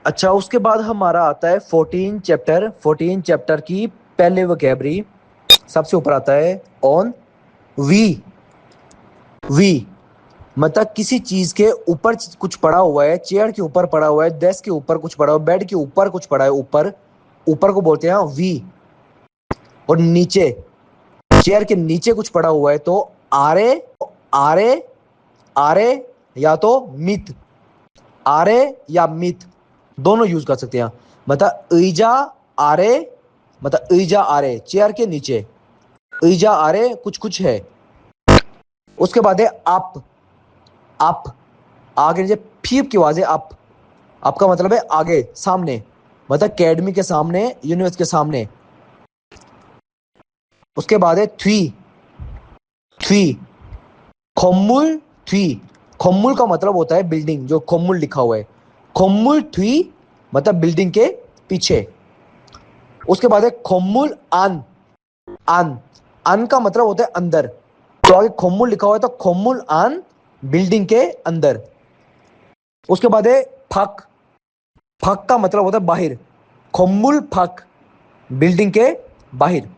अच्छा, उसके बाद हमारा आता है 14 चैप्टर की पहले वोकैबरी। सबसे ऊपर आता है ऑन। वी। वी मतलब किसी चीज के ऊपर कुछ पड़ा हुआ है, चेयर के ऊपर पड़ा हुआ है, डेस्क के ऊपर कुछ पड़ा हुआ है, बेड के ऊपर कुछ पड़ा है, ऊपर। ऊपर को बोलते हैं वी। और नीचे, चेयर के नीचे कुछ पड़ा हुआ है तो आरे। आरे। आरे या तो मित। आरे या मित दोनों यूज कर सकते हैं। मतलब ईजा आरे, मतलब ईजा आरे चेयर के नीचे, ईजा आरे कुछ कुछ है। उसके बाद है अप। अप आगे नीचे फीप की आवाज है अप। आपका मतलब है आगे, सामने, मतलब अकेडमी के सामने, यूनिवर्सिटी के सामने। उसके बाद है थ्री। थ्री खोमुल। थ्री खोमुल का मतलब होता है बिल्डिंग, जो खोमुल लिखा हुआ है। खोमुल थ्री मतलब बिल्डिंग के पीछे। उसके बाद है खोमुल आन। आन। आन का मतलब होता है अंदर, तो आगे खोमुल लिखा हुआ है तो खोमुल आन बिल्डिंग के अंदर। उसके बाद है फक। फक का मतलब होता है बाहर। खोमुल फक बिल्डिंग के बाहर।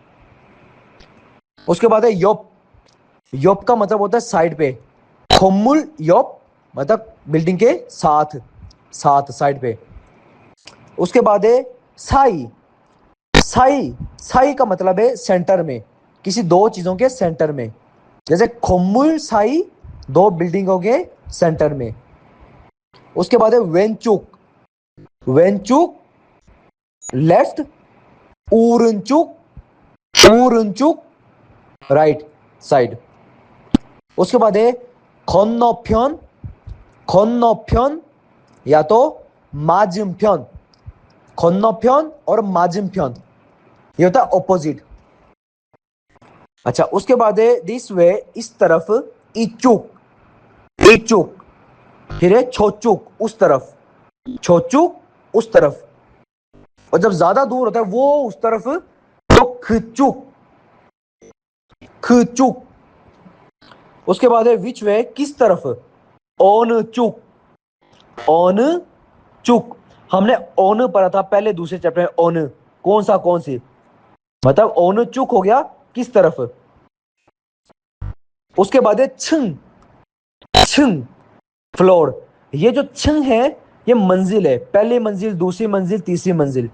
उसके बाद है योप। योप का मतलब होता है साइड पे। खोमुल योप मतलब बिल्डिंग के साथ, साथ साइड पे। उसके बाद है साई। साई। साई का मतलब है सेंटर में, किसी दो चीजों के सेंटर में। जैसे खोमुल साई दो बिल्डिंगों के सेंटर में। उसके बाद है वेंचुक। वेंचुक लेफ्ट। ऊरनचुक। ऊरनचुक राइट साइड। उसके बाद है 건너편। 건너편 या तो 맞은편। 건너편 और 맞은편 ये होता है ऑपोजिट। अच्छा, उसके बाद है दिस वे इस तरफ। इचुक। इचुक। फिर है छोचुक उस तरफ। छोचुक उस तरफ। और जब ज्यादा दूर होता है वो उस तरफ तो खचुक। खचुक। उसके बाद है विच वे किस तरफ। ओन चुक। ओन चुक। हमने ओन पढ़ा था पहले दूसरे चैप्टर में। ओन कौन सा, कौन सी, मतलब ओन चुक हो गया किस तरफ। उसके बाद है छिंग। छिंग फ्लोर। ये जो छिंग है ये मंजिल है, पहली मंजिल, दूसरी मंजिल, तीसरी मंजिल।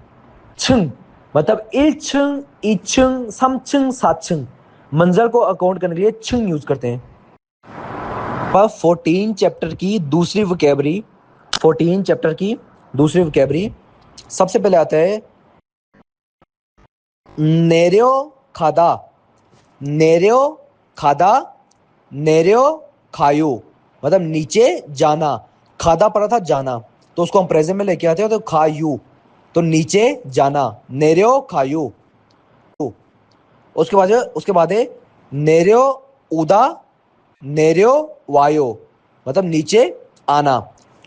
छिंग मतलब इलछिंग, इछिंग, समछिंग, साछिंग। मंजिल को अकाउंट करने के लिए छिंग यूज करते हैं। अब 14 चैप्टर की दूसरी वोकैबरी। 14 चैप्टर की दूसरी वोकैबरी। सबसे पहले आता है नेरियो खादा। नेरियो खादा। नेरियो खायू मतलब नीचे जाना। खादा पड़ा था जाना, तो उसको हम प्रेजेंट में लेके आते हैं तो खायू, तो नीचे जाना। नेरियो खायू। उसके बाद है नेरियो उदा। नेरियो वायो मतलब नीचे आना।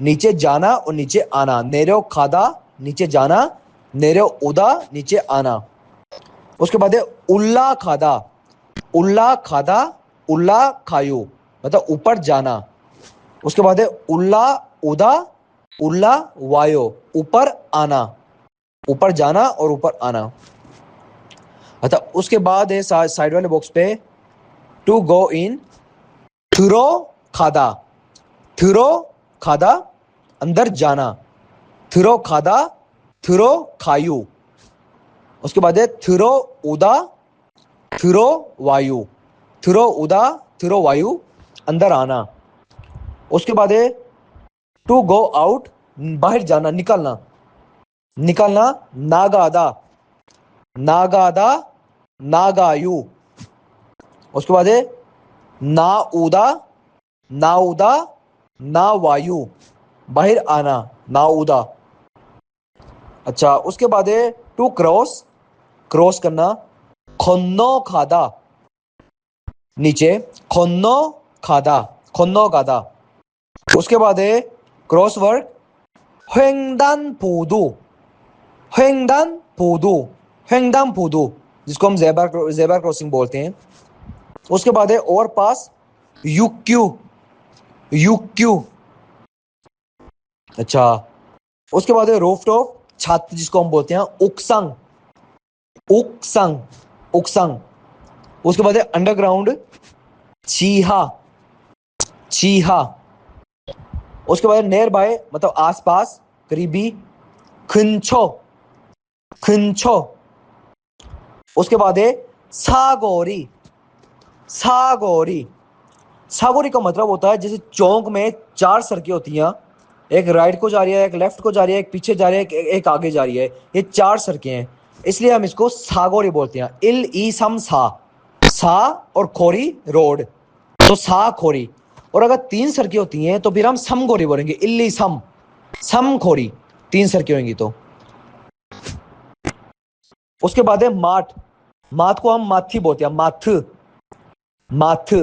नीचे जाना और नीचे आना। नेरियो खादा नीचे जाना। नेरियो उदा नीचे आना। उसके बाद है उल्ला खादा। उल्ला खादा। उल्ला खायू मतलब ऊपर जाना। उसके बाद है उल्ला उदा। उल्ला वायो ऊपर आना। ऊपर जाना और ऊपर आना। अच्छा, उसके बाद है साइड वाले बॉक्स पे टू गो इन। थ्रो खादा। थ्रो खादा अंदर जाना। थ्रो खादा। थ्रो खायू। उसके बाद है थ्रो उदा। थ्रो वायु। थ्रो उदा। थ्रो वायु अंदर आना। उसके बाद है टू गो आउट। बाहर जाना, निकलना। निकलना नागादा। नागादा। नागायु। उसके बाद है ना उदा। ना उदा। ना वायु बाहर आना। ना उदा। अच्छा, उसके बाद है टू क्रॉस। क्रॉस करना। खन्नो खादा नीचे। खन्नो खादा। खन्नो खादा। उसके बाद है क्रॉसवर्ड। 횡단 보도। 횡단 보도। 횡단 보도 जिसको हम जेबर क्रॉसिंग बोलते हैं। उसके बाद है ओवरपास। यूक्यू। यूक्यू। अच्छा, उसके बाद है रूफटॉप छत जिसको हम बोलते हैं उक्संग, उक्संग, उक्संग। उसके बाद है अंडरग्राउंड चीहा, चीहा। उसके बाद नियर बाय मतलब आसपास, करीबी, खिंचो, खिंचो। उसके बाद है सागोरी, सागोरी। सागोरी का मतलब होता है जैसे चौक में चार सड़कें होती हैं, एक राइट को जा रही है, एक लेफ्ट को जा रही है, एक पीछे जा रही है, एक आगे जा रही है, ये चार सड़कें हैं, इसलिए हम इसको सागोरी बोलते हैं। इल ई सम सा और खोरी रोड, तो सा खोरी। और अगर तीन सड़कें होती हैं तो फिर हम समगोरी बोलेंगे, इल्ली सम, सम खोरी, तीन सड़कें होंगी तो। उसके बाद है माठ, माठ को हम माथी बोलते हैं, माथ, माथ।